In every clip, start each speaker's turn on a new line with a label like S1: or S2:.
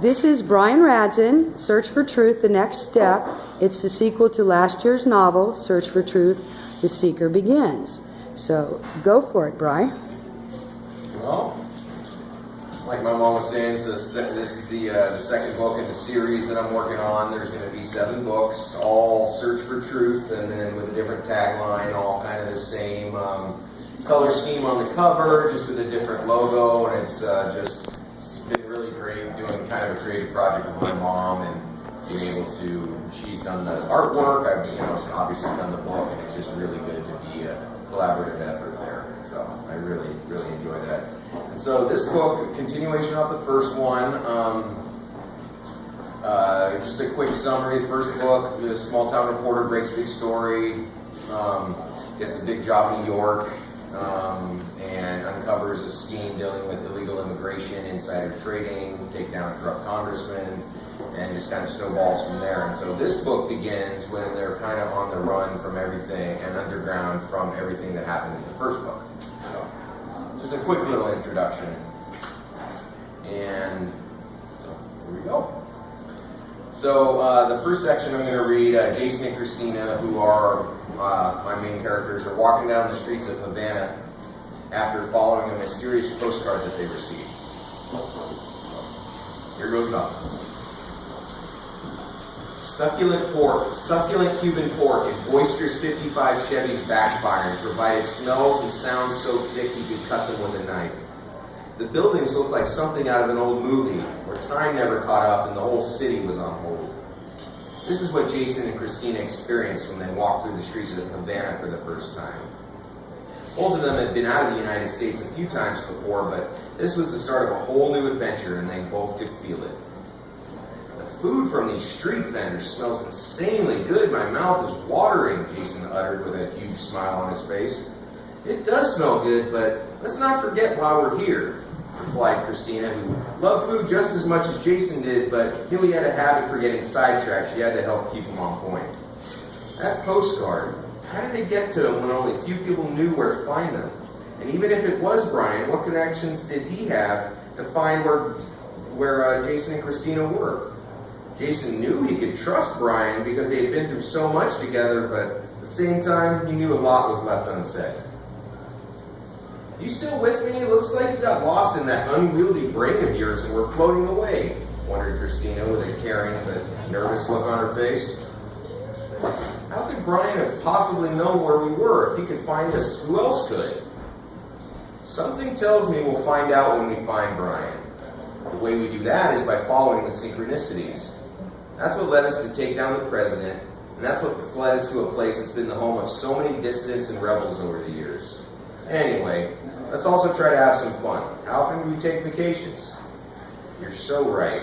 S1: This is Bryan Radzin, Search for Truth, The Next Step. It's the sequel to last year's novel, Search for Truth, The Seeker Begins. So go for it, Bryan.
S2: Well, like my mom was saying, this is the second book in the series that I'm working on. There's going to be 7 books, all Search for Truth, and then with a different tagline, all kind of the same color scheme on the cover, just with a different logo, and it's been really great doing kind of a creative project with my mom and being able to, she's done the artwork, I've obviously done the book, and it's just really good to be a collaborative effort there. So I really, really enjoy that. And so this book, continuation off the first one, just a quick summary. The first book, the small town reporter breaks big story, gets a big job in New York, and uncovers a scheme dealing with illegal immigration, insider trading, take down a corrupt congressman, and just kind of snowballs from there. And so this book begins when they're kind of on the run from everything and underground from everything that happened in the first book. So just a quick little introduction. And here we go. So the first section I'm going to read, Jason and Christina, who are my main characters, are walking down the streets of Havana after following a mysterious postcard that they received. Here goes nothing. Succulent Cuban pork and boisterous 55 Chevys backfiring provided smells and sounds so thick you could cut them with a knife. The buildings looked like something out of an old movie where time never caught up and the whole city was on hold. This is what Jason and Christina experienced when they walked through the streets of Havana for the first time. Both of them had been out of the United States a few times before, but this was the start of a whole new adventure and they both could feel it. The food from these street vendors smells insanely good. My mouth is watering, Jason uttered with a huge smile on his face. It does smell good, but let's not forget why we're here, replied Christina, who loved food just as much as Jason did, but knew he had a habit for getting sidetracked. She had to help keep him on point. That postcard, how did they get to him when only few people knew where to find them? And even if it was Bryan, what connections did he have to find where Jason and Christina were? Jason knew he could trust Bryan because they had been through so much together, but at the same time, he knew a lot was left unsaid. You still with me? It looks like you got lost in that unwieldy brain of yours and we're floating away, wondered Christina with a caring but nervous look on her face. How could Bryan have possibly known where we were? If he could find us, who else could? Something tells me we'll find out when we find Bryan. The way we do that is by following the synchronicities. That's what led us to take down the president, and that's what's led us to a place that's been the home of so many dissidents and rebels over the years. Anyway, let's also try to have some fun. How often do we take vacations? You're so right,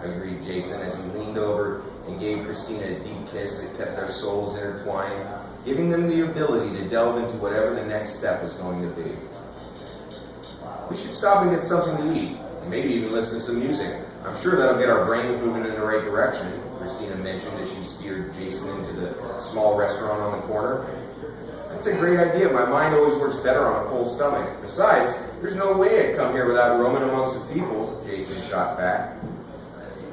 S2: agreed Jason as he leaned over and gave Christina a deep kiss that kept their souls intertwined, giving them the ability to delve into whatever the next step was going to be. We should stop and get something to eat, and maybe even listen to some music. I'm sure that'll get our brains moving in the right direction, Christina mentioned as she steered Jason into the small restaurant on the corner. That's a great idea. My mind always works better on a full stomach. Besides, there's no way I'd come here without roaming amongst the people, Jason shot back.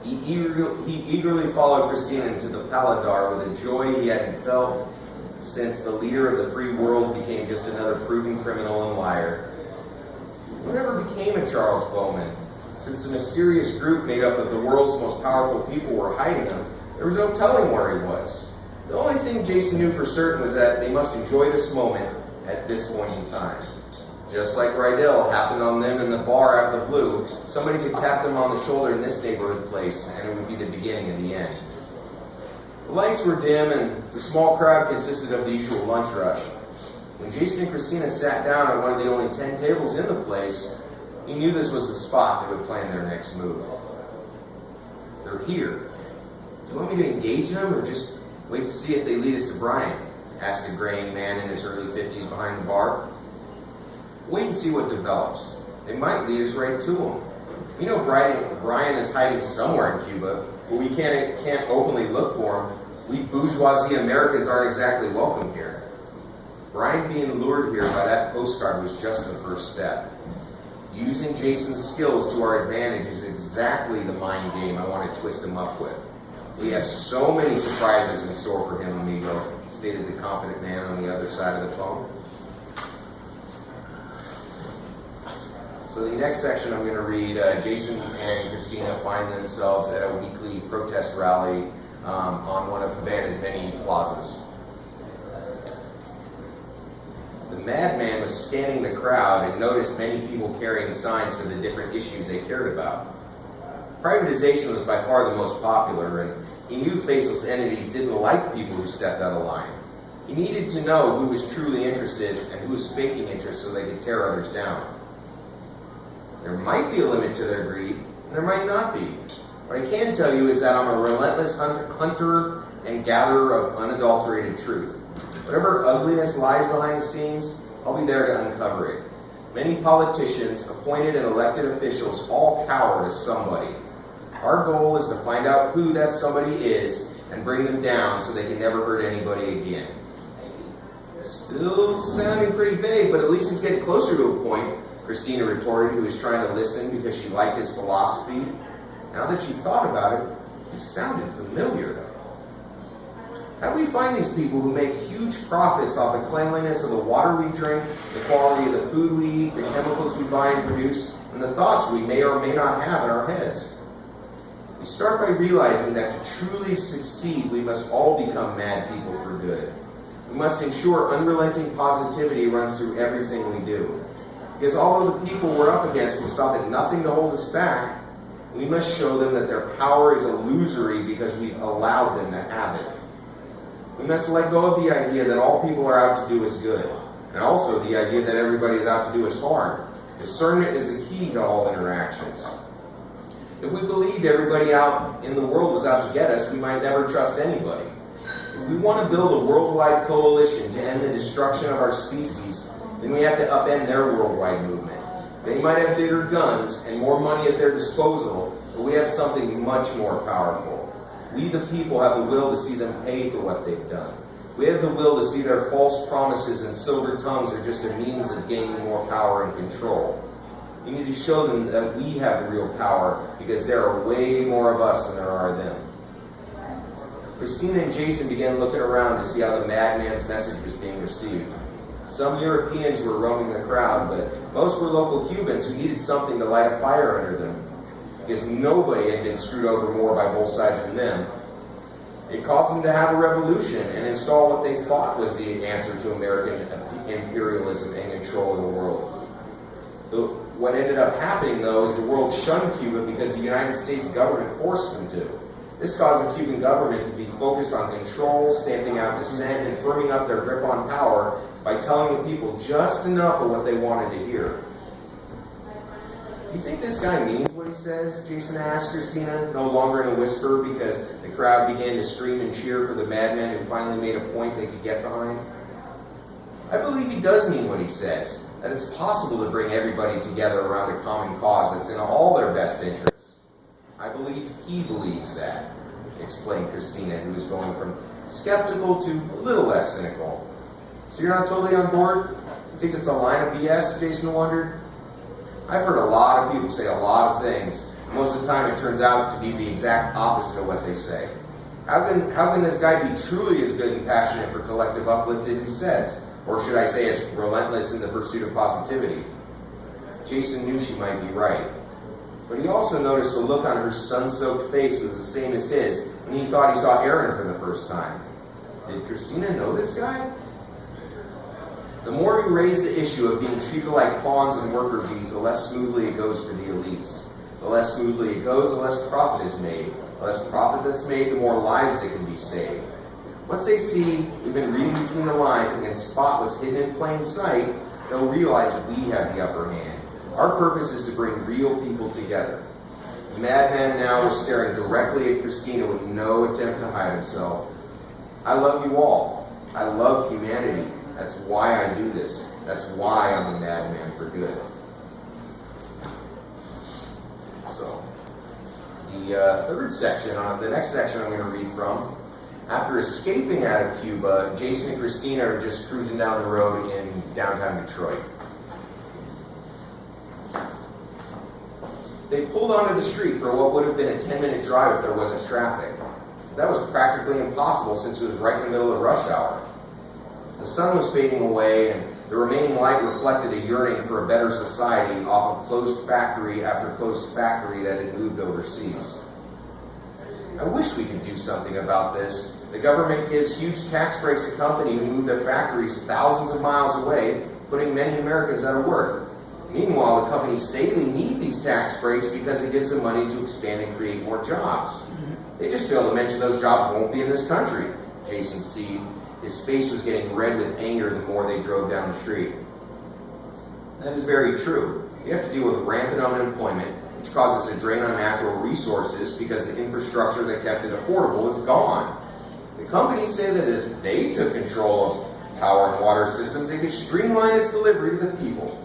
S2: He eagerly followed Christina into the Paladar with a joy he hadn't felt since the leader of the free world became just another proven criminal and liar. Whatever became of Charles Bowman? Since a mysterious group made up of the world's most powerful people were hiding him, there was no telling where he was. The only thing Jason knew for certain was that they must enjoy this moment at this point in time. Just like Rydell happened on them in the bar out of the blue, somebody could tap them on the shoulder in this neighborhood place, and it would be the beginning of the end. The lights were dim, and the small crowd consisted of the usual lunch rush. When Jason and Christina sat down at one of the only 10 tables in the place, he knew this was the spot that would plan their next move. They're here. Do you want me to engage them, or just wait to see if they lead us to Bryan? Asked the graying man in his early 50s behind the bar. Wait and see what develops. They might lead us right to him. You know Bryan is hiding somewhere in Cuba, but we can't openly look for him. We bourgeoisie Americans aren't exactly welcome here. Bryan being lured here by that postcard was just the first step. Using Jason's skills to our advantage is exactly the mind game I want to twist him up with. We have so many surprises in store for him, amigo, stated the confident man on the other side of the phone. So the next section I'm going to read, Jason and Christina find themselves at a weekly protest rally on one of Havana's many plazas. The madman was scanning the crowd and noticed many people carrying signs for the different issues they cared about. Privatization was by far the most popular, and he knew faceless entities didn't like people who stepped out of line. He needed to know who was truly interested and who was faking interest so they could tear others down. There might be a limit to their greed, and there might not be. What I can tell you is that I'm a relentless hunter and gatherer of unadulterated truth. Whatever ugliness lies behind the scenes, I'll be there to uncover it. Many politicians, appointed and elected officials, all cower to somebody. Our goal is to find out who that somebody is and bring them down so they can never hurt anybody again. Still sounding pretty vague, but at least he's getting closer to a point, Christina retorted, who was trying to listen because she liked his philosophy. Now that she thought about it, he sounded familiar. How do we find these people who make huge profits off the cleanliness of the water we drink, the quality of the food we eat, the chemicals we buy and produce, and the thoughts we may or may not have in our heads? We start by realizing that to truly succeed, we must all become mad people for good. We must ensure unrelenting positivity runs through everything we do. Because although the people we're up against will stop at nothing to hold us back, we must show them that their power is illusory because we've allowed them to have it. We must let go of the idea that all people are out to do us good, and also the idea that everybody is out to do us harm. Discernment is the key to all interactions. If we believed everybody out in the world was out to get us, we might never trust anybody. If we want to build a worldwide coalition to end the destruction of our species, then we have to upend their worldwide movement. They might have bigger guns and more money at their disposal, but we have something much more powerful. We, the people, have the will to see them pay for what they've done. We have the will to see their false promises and silver tongues are just a means of gaining more power and control. We need to show them that we have the real power because there are way more of us than there are them. Christina and Jason began looking around to see how the madman's message was being received. Some Europeans were roaming the crowd, but most were local Cubans who needed something to light a fire under them, because nobody had been screwed over more by both sides than them. It caused them to have a revolution and install what they thought was the answer to American imperialism and control of the world. What ended up happening, though, is the world shunned Cuba because the United States government forced them to. This caused the Cuban government to be focused on control, stamping out dissent, and firming up their grip on power by telling the people just enough of what they wanted to hear. Do you think this guy means what he says? Jason asked Christina, no longer in a whisper because the crowd began to scream and cheer for the madman who finally made a point they could get behind. I believe he does mean what he says, that it's possible to bring everybody together around a common cause that's in all their best interests. I believe he believes that, explained Christina, who was going from skeptical to a little less cynical. So you're not totally on board? You think it's a line of BS, Jason wondered? I've heard a lot of people say a lot of things. Most of the time it turns out to be the exact opposite of what they say. How can this guy be truly as good and passionate for collective uplift as he says? Or should I say as relentless in the pursuit of positivity? Jason knew she might be right. But he also noticed the look on her sun-soaked face was the same as his when he thought he saw Aaron for the first time. Did Christina know this guy? The more we raise the issue of being treated like pawns and worker bees, the less smoothly it goes for the elites. The less smoothly it goes, the less profit is made. The less profit that's made, the more lives that can be saved. Once they see we've been reading between the lines and can spot what's hidden in plain sight, they'll realize that we have the upper hand. Our purpose is to bring real people together. The madman now was staring directly at Christina with no attempt to hide himself. I love you all. I love humanity. That's why I do this. That's why I'm a madman for good. So, the third section, the next section I'm going to read from. After escaping out of Cuba, Jason and Christina are just cruising down the road in downtown Detroit. They pulled onto the street for what would have been a 10-minute drive if there wasn't traffic. That was practically impossible since it was right in the middle of rush hour. The sun was fading away, and the remaining light reflected a yearning for a better society off of closed factory after closed factory that had moved overseas. I wish we could do something about this. The government gives huge tax breaks to companies who move their factories thousands of miles away, putting many Americans out of work. Meanwhile, the companies say they need these tax breaks because it gives them money to expand and create more jobs. They just fail to mention those jobs won't be in this country. Jason seethed. His face was getting red with anger the more they drove down the street. That is very true. You have to deal with rampant unemployment, which causes a drain on natural resources because the infrastructure that kept it affordable is gone. The companies say that if they took control of power and water systems, they could streamline its delivery to the people.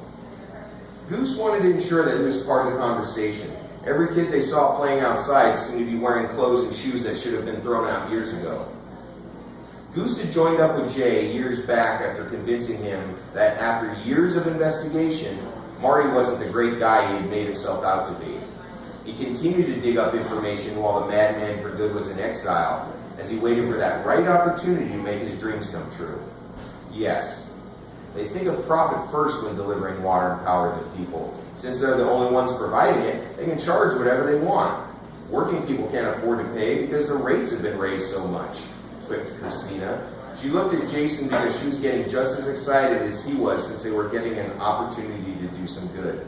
S2: Goose wanted to ensure that he was part of the conversation. Every kid they saw playing outside seemed to be wearing clothes and shoes that should have been thrown out years ago. Goose had joined up with Jay years back after convincing him that after years of investigation, Marty wasn't the great guy he had made himself out to be. He continued to dig up information while the madman for good was in exile, as he waited for that right opportunity to make his dreams come true. Yes, they think of profit first when delivering water and power to people. Since they're the only ones providing it, they can charge whatever they want. Working people can't afford to pay because the rates have been raised so much, quipped Christina. She looked at Jason because she was getting just as excited as he was since they were getting an opportunity to do some good.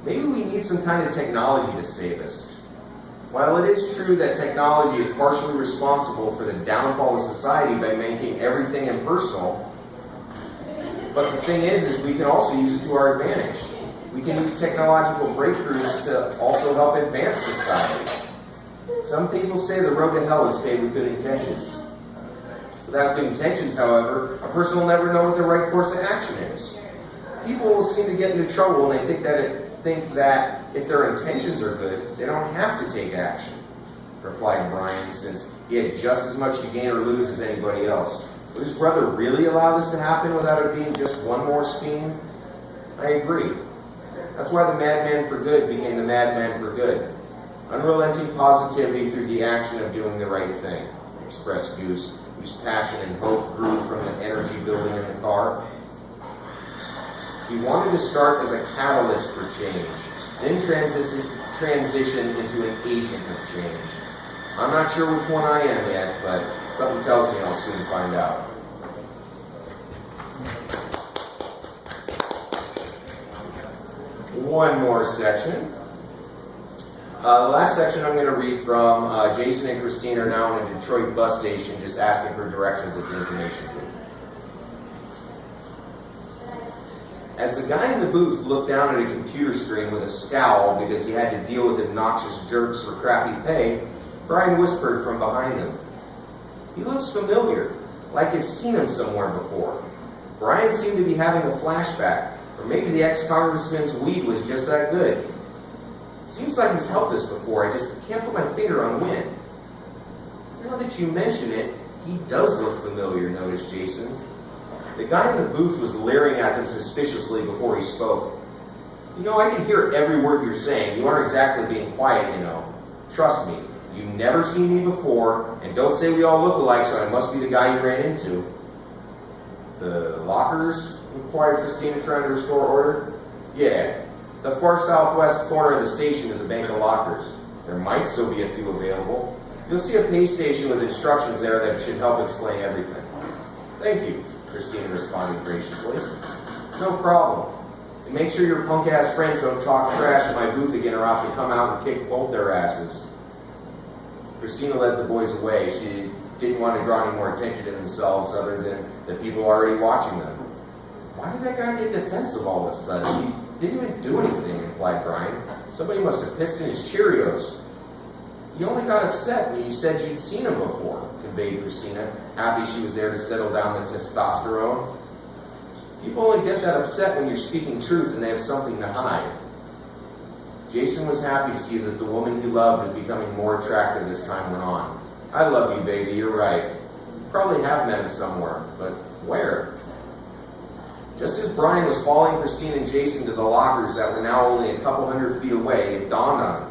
S2: Maybe we need some kind of technology to save us. While it is true that technology is partially responsible for the downfall of society by making everything impersonal, but the thing is we can also use it to our advantage. We can use technological breakthroughs to also help advance society. Some people say the road to hell is paved with good intentions. Without good intentions, however, a person will never know what the right course of action is. People will seem to get into trouble when they think that if their intentions are good, they don't have to take action, replied Bryan, since he had just as much to gain or lose as anybody else. Would his brother really allow this to happen without it being just one more scheme? I agree. That's why the madman for good became the madman for good. Unrelenting positivity through the action of doing the right thing, expressed Goose, whose passion and hope grew from the energy building in the car. He wanted to start as a catalyst for change, then transition into an agent of change. I'm not sure which one I am yet, but something tells me I'll soon find out. One more section. The last section I'm going to read from, Jason and Christine are now in a Detroit bus station just asking for directions at the information booth. As the guy in the booth looked down at a computer screen with a scowl because he had to deal with obnoxious jerks for crappy pay, Bryan whispered from behind him, "He looks familiar, like I've seen him somewhere before." Bryan seemed to be having a flashback, or maybe the ex-congressman's weed was just that good. Seems like he's helped us before, I just can't put my finger on when. Now that you mention it, he does look familiar, noticed Jason. The guy in the booth was leering at him suspiciously before he spoke. "You know, I can hear every word you're saying. You aren't exactly being quiet, you know. Trust me, you've never seen me before, and don't say we all look alike, so I must be the guy you ran into." "The lockers?" inquired Christina, trying to restore order. "Yeah. The far southwest corner of the station is a bank of lockers. There might still be a few available. You'll see a pay station with instructions there that should help explain everything." "Thank you," Christina responded graciously. "No problem. And make sure your punk-ass friends don't talk trash at my booth again or I'll have to come out and kick both their asses." Christina led the boys away. She didn't want to draw any more attention to themselves other than the people already watching them. "Why did that guy get defensive all of a sudden? He didn't even do anything," implied Bryan. "Somebody must have pissed in his Cheerios." "He only got upset when you said you'd seen him before," conveyed Christina, happy she was there to settle down the testosterone. "People only get that upset when you're speaking truth and they have something to hide." Jason was happy to see that the woman he loved was becoming more attractive as time went on. "I love you, baby, you're right. Probably have met him somewhere, but where?" Just as Bryan was following Christine and Jason to the lockers that were now only a couple hundred feet away, it dawned on him.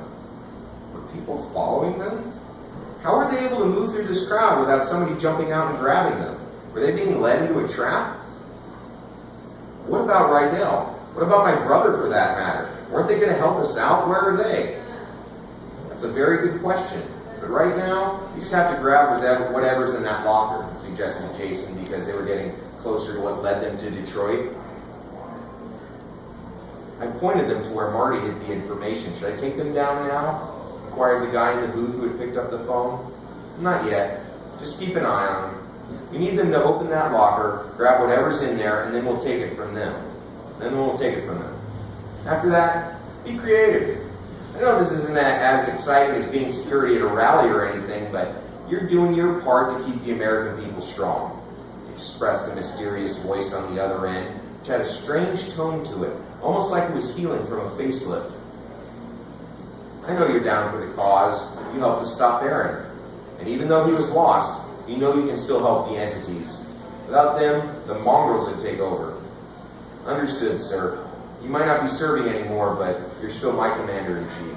S2: Were people following them? How were they able to move through this crowd without somebody jumping out and grabbing them? Were they being led into a trap? What about Rydell? What about my brother, for that matter? Weren't they going to help us out? Where are they? That's a very good question. But right now, you just have to grab whatever's in that locker, suggested Jason, because they were getting closer to what led them to Detroit. I pointed them to where Marty hid the information. Should I take them down now? Inquired the guy in the booth who had picked up the phone. Not yet. Just keep an eye on them. We need them to open that locker, grab whatever's in there, and then we'll take it from them. After that, be creative. I know this isn't as exciting as being security at a rally or anything, but you're doing your part to keep the American people strong. Expressed the mysterious voice on the other end, which had a strange tone to it, almost like it was healing from a facelift. I know you're down for the cause. You helped to stop Aaron. And even though he was lost, you know you can still help the entities. Without them, the mongrels would take over. Understood, sir. You might not be serving anymore, but you're still my commander-in-chief.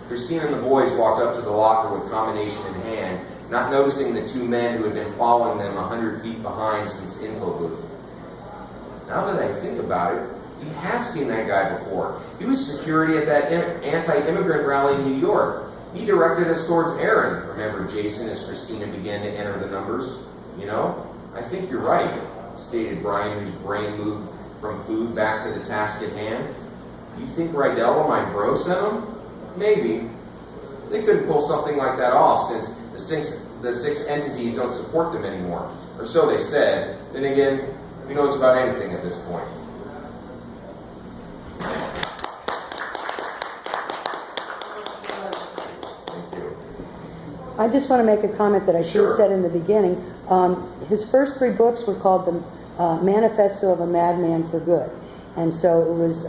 S2: Christine and the boys walked up to the locker with combination in hand, not noticing the two men who had been following them 100 feet behind since the info booth. Now that I think about it, we have seen that guy before. He was security at that anti-immigrant rally in New York. He directed us towards Aaron, remembered Jason as Christina began to enter the numbers. You know, I think you're right, stated Bryan, whose brain moved from food back to the task at hand. You think Rydell or my bro sent him? Maybe. They couldn't pull something like that off since the six entities don't support them anymore. Or so they said. Then again, who knows about anything at this point?
S1: I just want to make a comment that I should have said in the beginning. His first three books were called The Manifesto of a Madman for Good. And so it was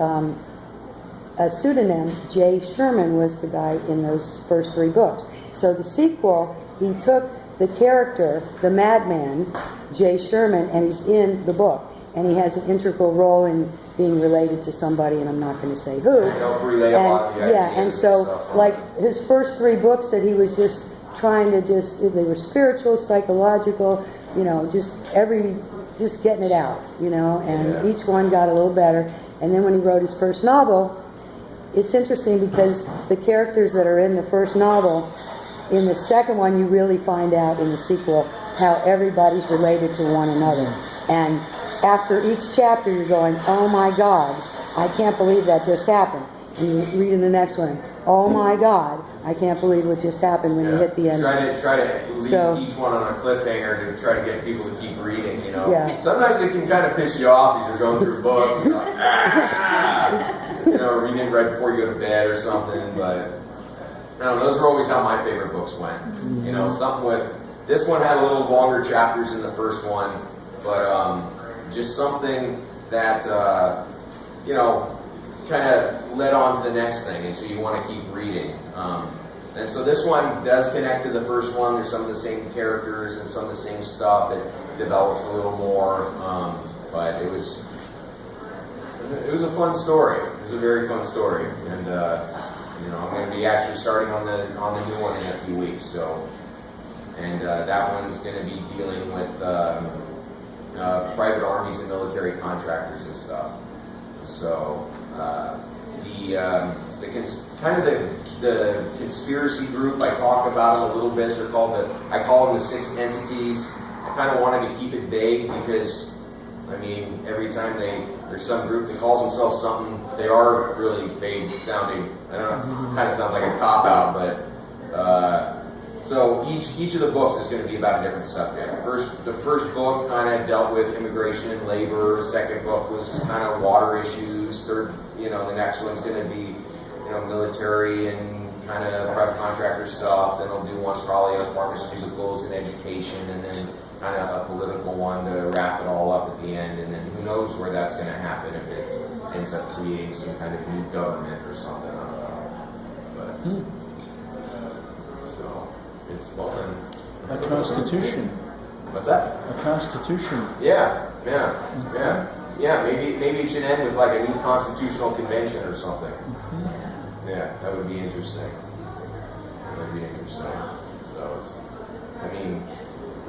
S1: a pseudonym. J. Sherman was the guy in those first three books. So the sequel, he took the character, the madman, J. Sherman, and he's in the book. And he has an integral role in being related to somebody, and I'm not going to say who. And so, like, his first three books that he was just trying to they were spiritual, psychological, you know, just getting it out, you know, and each one got a little better. And then when he wrote his first novel, it's interesting because the characters that are in the first novel, in the second one you really find out in the sequel how everybody's related to one another. And after each chapter you're going, oh my God, I can't believe that just happened. And you read in the next one, oh my God, I can't believe what just happened when you hit the end.
S2: Try to leave each one on a cliffhanger to try to get people to keep reading, you know.
S1: Yeah.
S2: Sometimes it can kind of piss you off as you're going through a book. You're like, you know, reading it right before you go to bed or something. But, I don't know, those are always how my favorite books went. You know, something with, this one had a little longer chapters than the first one, but just something that, you know, kind of led on to the next thing, and so you want to keep reading. And so this one does connect to the first one. There's some of the same characters and some of the same stuff. It develops a little more, but it was a fun story. It was a very fun story, and you know, I'm going to be actually starting on the new one in a few weeks. So, and that one's going to be dealing with private armies and military contractors and stuff. So. The conspiracy group, I talked about them a little bit. They're called I call them the six entities. I kind of wanted to keep it vague because, I mean, every time there's some group that calls themselves something, they are really vague sounding. I don't know, kind of sounds like a cop out, but so each of the books is going to be about a different subject. The first book kind of dealt with immigration and labor. Second book was kind of water issues. Third, you know, the next one's going to be, you know, military and kind of private contractor stuff. Then I'll do one probably on pharmaceuticals and education, and then kind of a political one to wrap it all up at the end. And then who knows where that's going to happen, if it ends up creating some kind of new government or something. I don't know. But so it's fun.
S3: A constitution.
S2: What's that?
S3: A constitution.
S2: Yeah. Yeah. Maybe it should end with like a new constitutional convention or something. Yeah, that would be interesting. So I mean,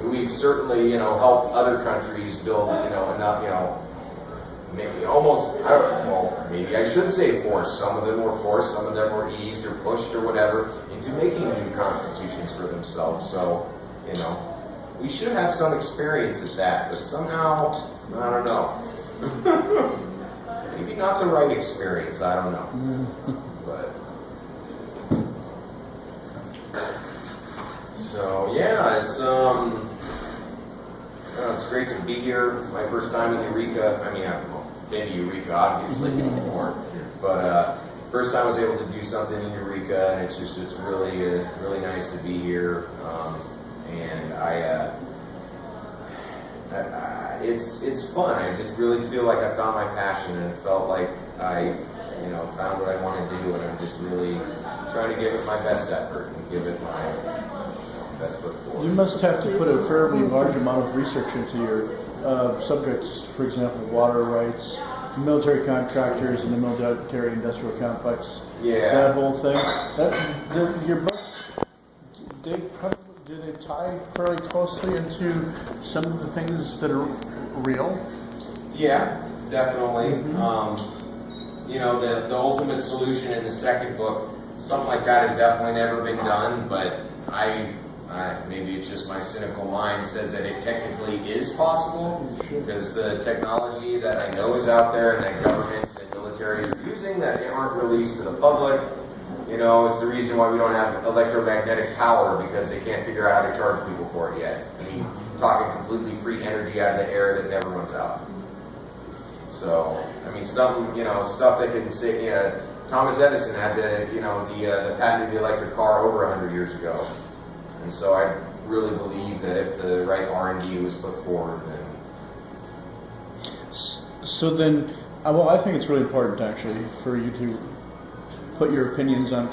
S2: we've certainly, helped other countries build, enough, maybe almost, maybe I should say forced. Some of them were forced, some of them were eased or pushed or whatever into making new constitutions for themselves. So, we should have some experience at that, but somehow, I don't know. Maybe not the right experience, I don't know. But so yeah, it's great to be here. My first time in Eureka. I mean, I've been to Eureka obviously before, but first time I was able to do something in Eureka, and it's really really nice to be here. And it's fun. I just really feel like I found my passion, and it felt like I've found what I want to do, and I'm just really trying to give it my best effort and give it my best foot forward.
S3: You must have to put a fairly large amount of research into your subjects, for example, water rights, military contractors, and the military-industrial complex.
S2: Yeah.
S3: That whole thing. Your books, do they tie fairly closely into some of the things that are real?
S2: Yeah, definitely.
S3: Mm-hmm.
S2: The ultimate solution in the second book, something like that has definitely never been done, but maybe it's just my cynical mind says that it technically is possible, because the technology that I know is out there and that governments and militaries are using that aren't released to the public, it's the reason why we don't have electromagnetic power, because they can't figure out how to charge people for it yet. I mean, talking completely free energy out of the air that never runs out. So, I mean, stuff that can say, Thomas Edison had the patent of the electric car over 100 years ago. And so I really believe that if the right R&D was put forward, then...
S3: So then, I think it's really important, actually, for you to put your opinions on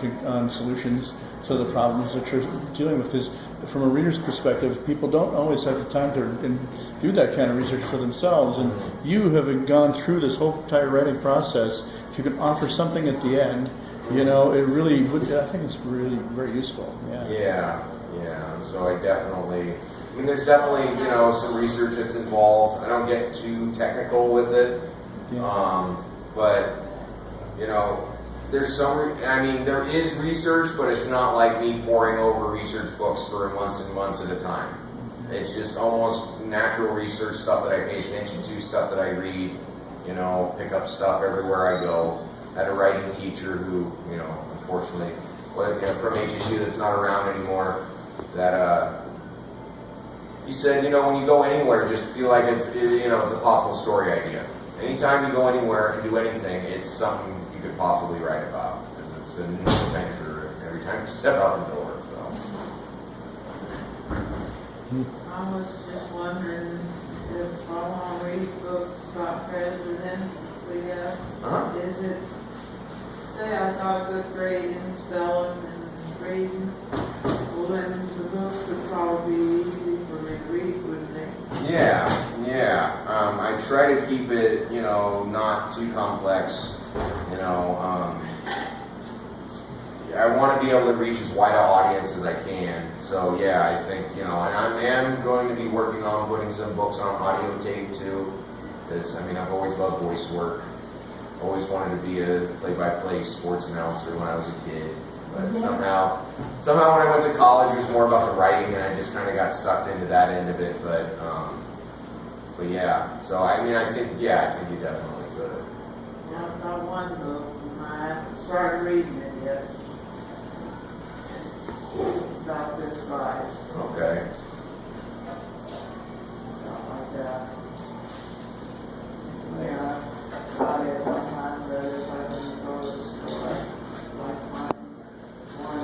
S3: solutions to the problems that you're dealing with. Because from a reader's perspective, people don't always have the time to do that kind of research for themselves. And you have gone through this whole entire writing process. If you can offer something at the end, it really would. I think it's really very useful.
S2: Yeah. And so there's definitely, some research that's involved. I don't get too technical with it.
S3: Yeah.
S2: But, there is research, but it's not like me poring over research books for months and months at a time. It's just almost natural research, stuff that I pay attention to, stuff that I read, pick up stuff everywhere I go. I had a writing teacher who, unfortunately, from HSU that's not around anymore, that he said, when you go anywhere, just feel like it's a possible story idea. Anytime you go anywhere and do anything, it's something you could possibly write about, because it's a new adventure every time you step out the door. So.
S4: I was just wondering if I want to read books about presidents we have, is it, say I got a good grade in spelling and reading, well then the books would probably be easy for me to read, wouldn't they?
S2: Yeah. I try to keep it, not too complex. I want to be able to reach as wide an audience as I can. So yeah, I think, and I am going to be working on putting some books on audio tape too, because I've always loved voice work. Always wanted to be a play-by-play sports announcer when I was a kid. But somehow when I went to college, it was more about the writing, and I just kind of got sucked into that end of it. But yeah, so I think you definitely could.
S4: Yeah, I've got one book, and I haven't started reading it yet. It's about this size.
S2: Okay.
S4: Something like that. Yeah, I got it one time, but if I didn't go to the store, like mine, one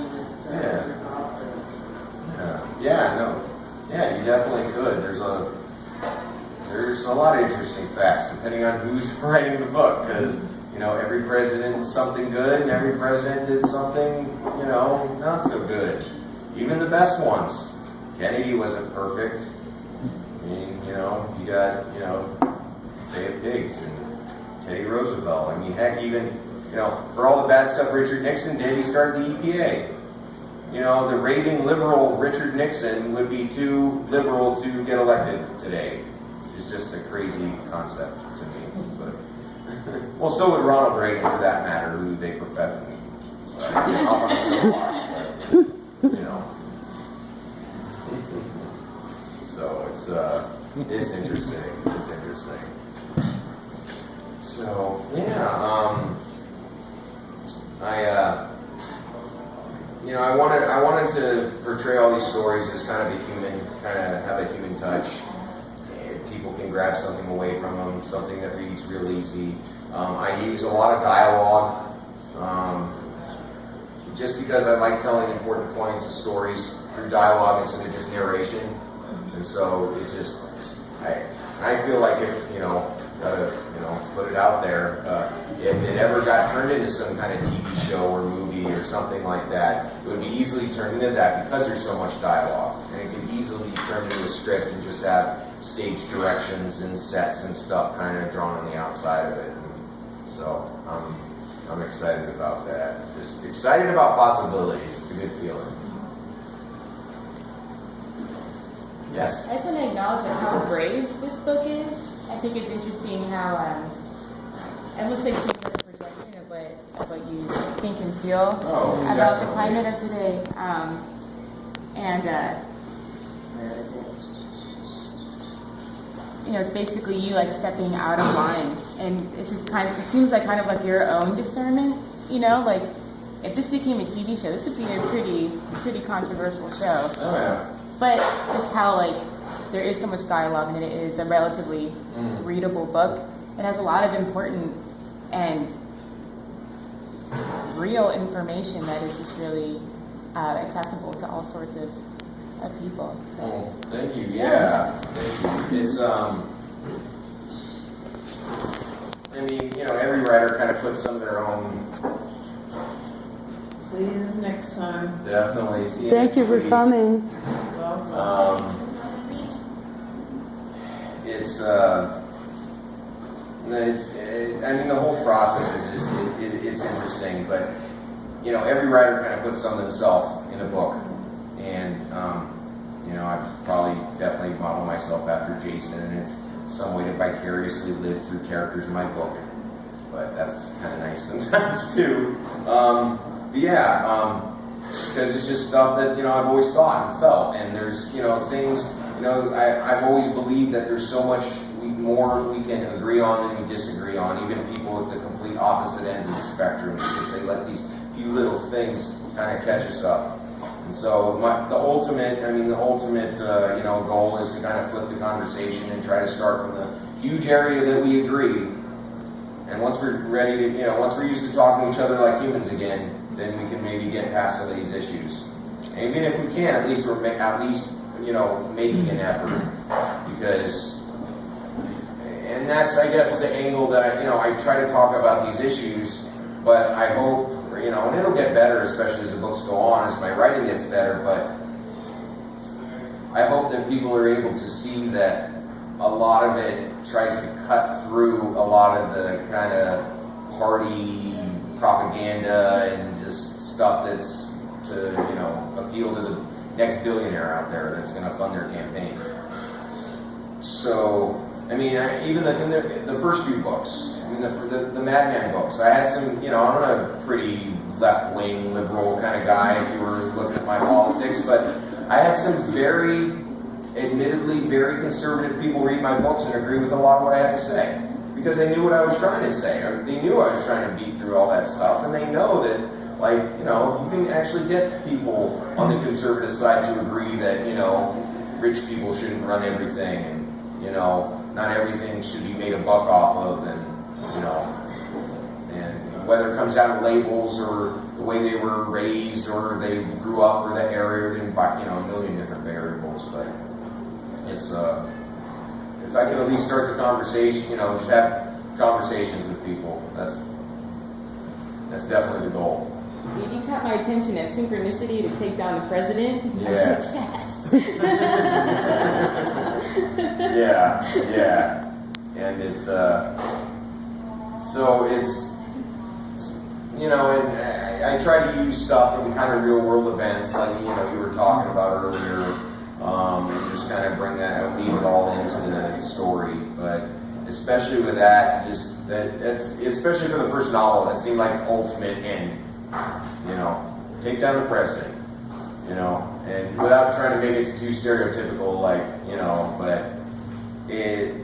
S4: that about
S2: Yeah, you definitely could. There's a lot of interesting facts depending on who's writing the book, because every president did something good and every president did something not so good. Even the best ones. Kennedy wasn't perfect. I mean, you got Bay of Pigs and Teddy Roosevelt. I mean, heck, even, for all the bad stuff Richard Nixon did, he started the EPA. The raving liberal Richard Nixon would be too liberal to get elected today. It's just a crazy concept to me. But well, so would Ronald Reagan, for that matter, who they professed. So I get off on a soapbox, but So it's interesting. It's interesting. So yeah, I wanted to portray all these stories as kind of a human, kind of have a human touch. And people can grab something away from them, something that reads real easy. I use a lot of dialogue, just because I like telling important points and stories through dialogue instead of just narration. And so it just, I feel like if, put it out there, if it ever got turned into some kind of TV show or movie or something like that, it would be easily turned into that because there's so much dialogue. And it could easily be turned into a script and just have stage directions and sets and stuff kind of drawn on the outside of it. And so I'm excited about that. Just excited about possibilities. It's a good feeling. Yes?
S5: I just want to acknowledge how brave this book is. I think it's interesting how, I would say it's a projection of what you think and feel about
S2: definitely.
S5: the climate of today. Where is it? It's basically you like stepping out of line. And this is it seems like kind of like your own discernment, like if this became a TV show, this would be a pretty controversial show.
S2: Oh, yeah.
S5: But just how there is so much dialogue and it is a relatively readable book. It has a lot of important and real information that is just really accessible to all sorts of people. So.
S2: Oh, thank you. Yeah, thank you. It's every writer kind of puts some of their own.
S4: See you next time.
S2: Definitely. See you
S1: Thank you
S2: next
S1: for
S2: week.
S1: coming.
S4: Welcome.
S2: The whole process is just, it's interesting, but, every writer kind of puts some of themselves in a book, and, I probably definitely model myself after Jason, and it's some way to vicariously live through characters in my book, but that's kind of nice sometimes, too. Because it's just stuff that, I've always thought and felt, and there's, things, I've always believed that there's so much more we can agree on than we disagree on, even people at the complete opposite ends of the spectrum. Because they let these few little things kind of catch us up. And so the ultimate goal is to kind of flip the conversation and try to start from the huge area that we agree. And once we're ready to, once we're used to talking to each other like humans again, then we can maybe get past some of these issues. And even if we can't, at least we're making an effort, because. And that's, I guess, the angle that I try to talk about these issues, but I hope, and it'll get better, especially as the books go on, as my writing gets better, but I hope that people are able to see that a lot of it tries to cut through a lot of the kind of party propaganda and just stuff that's to, appeal to the next billionaire out there that's going to fund their campaign. So, even in the first few books, the Madman books, I had some, I'm a pretty left-wing, liberal kind of guy if you were looking at my politics, but I had some admittedly very conservative people read my books and agree with a lot of what I had to say, because they knew what I was trying to say, or they knew I was trying to beat through all that stuff, and they know that, you can actually get people on the conservative side to agree that, rich people shouldn't run everything, and, not everything should be made a buck off of, and whether it comes down to labels or the way they were raised or they grew up or the area, a million different variables. But it's if I can at least start the conversation, just have conversations with people. That's definitely the goal.
S5: Did you caught my attention at synchronicity to take down the president?
S2: Yeah.
S5: I was like, yes.
S2: Yeah. and it's so it's, you know, and I try to use stuff from kind of real world events, like, you know, you were talking about earlier, and just kind of bring that, weave it all into the story. But especially with that, just that's especially for the first novel, that seemed like ultimate end. You know, take down the president. You know, and without trying to make it too stereotypical, like, you know, but it